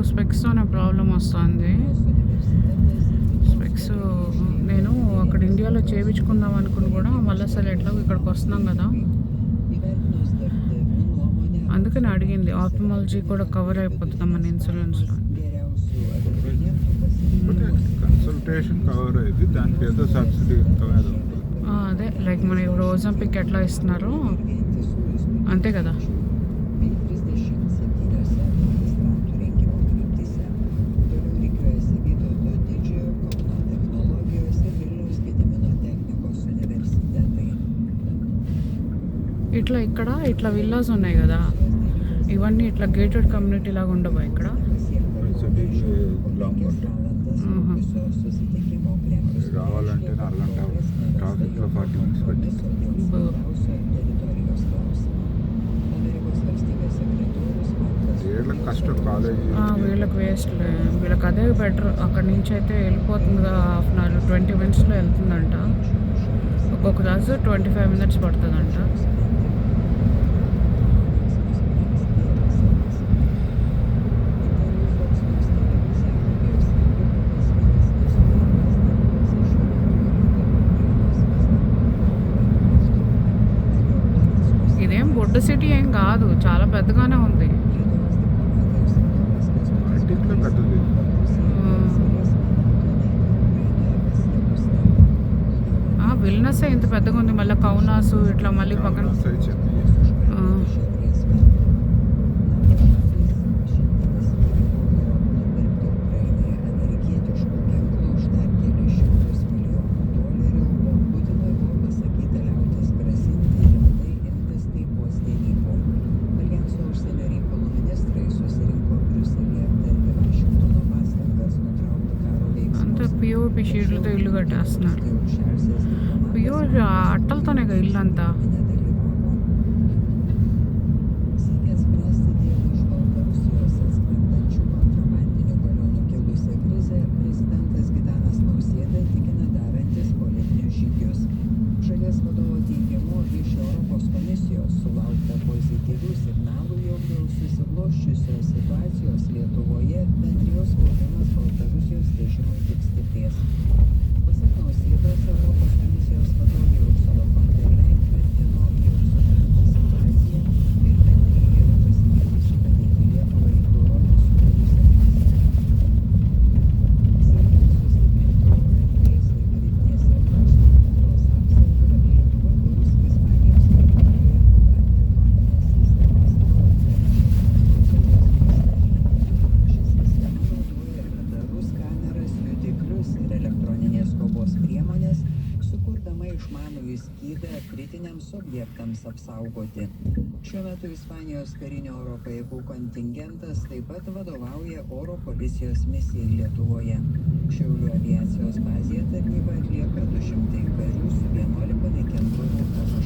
స్పెక్స్తోనే ప్రాబ్లం వస్తుంది. స్పెక్స్ నేను అక్కడ ఇండియాలో చేయించుకుందాం అనుకుని కూడా మళ్ళీ అసలు ఎట్లా ఇక్కడికి వస్తున్నాం కదా, అందుకని అడిగింది. ఆప్థమాలజీ కూడా కవర్ అయిపోతుందా మన ఇన్సూరెన్స్లో? కన్సల్టేషన్ కవర్ అయింది, దానికి ఏదో సబ్సిడీ అదే లైక్ మన ఇప్పుడు ఓజంపిక్ ఎట్లా ఇస్తున్నారో అంతే కదా. ఇట్లా ఇక్కడ ఇట్లా విల్లాస్ ఉన్నాయి కదా, ఇవన్నీ ఇట్లా గేటెడ్ కమ్యూనిటీ లాగా ఉండవా ఇక్కడ? రావాలంటే అరగంట ట్రాఫిక్లో 40 minutes పట్టి. వీళ్ళకి కష్టం, కాలేజీ వీళ్ళకి వేస్ట్. వీళ్ళకి అదే బెటర్. అక్కడి నుంచి అయితే వెళ్ళిపోతుంది కదా, హాఫ్ అన్ అవర్ 20 minutesలో వెళ్తుందంట. ఒక్కొక్క రోజు 25 minutes పడుతుందంట. ఇదేం బొడ్డు సిటీ ఏం కాదు, చాలా పెద్దగానే ఉంది. విల్నస్ ఇంత పెద్దగా ఉంది, మళ్ళీ కౌనాసు ఇట్లా మళ్ళీ పక్కన. పిఓపి షీట్లతో ఇల్లు కట్టేస్తున్నారు. పిఓపి అట్టలతోనే కదా ఇల్లు అంతా. Šalies vadovo teigimu, iš Europos komisijos sulaukta pozityvių signalų, jog dėl susiklosčiusios situacijos Lietuvoje bendrijos spaudimas Baltarusijos režimui tik stiprės. Pasak Nausėdos, Europos komisijos vadovė Ursula von der Leyen tvirtino, jog supranta situaciją ir bendrija yra pasiekusi padėti Lietuvai dorotis su buvusia krize. Siekiant sustiprinti oro erdvės ir kritinės infrastruktūros apsaugą, Lietuva gaus Ispanijos gamintojo antidroninės sistemas Patriot. Ši sistema naudoja radarus, kameras, jutiklius ir elektroninės kovos priemonės, sukurdama išmanųjį skydą kritiniams objektams apsaugoti. Šiuo metu Ispanijos karinio oro pajėgų kontingentas taip pat vadovauja oro policijos misijai Lietuvoje. Šiaulių aviacijos bazėje tarnybą atlieka 200 karių su 11 naikintuvų oro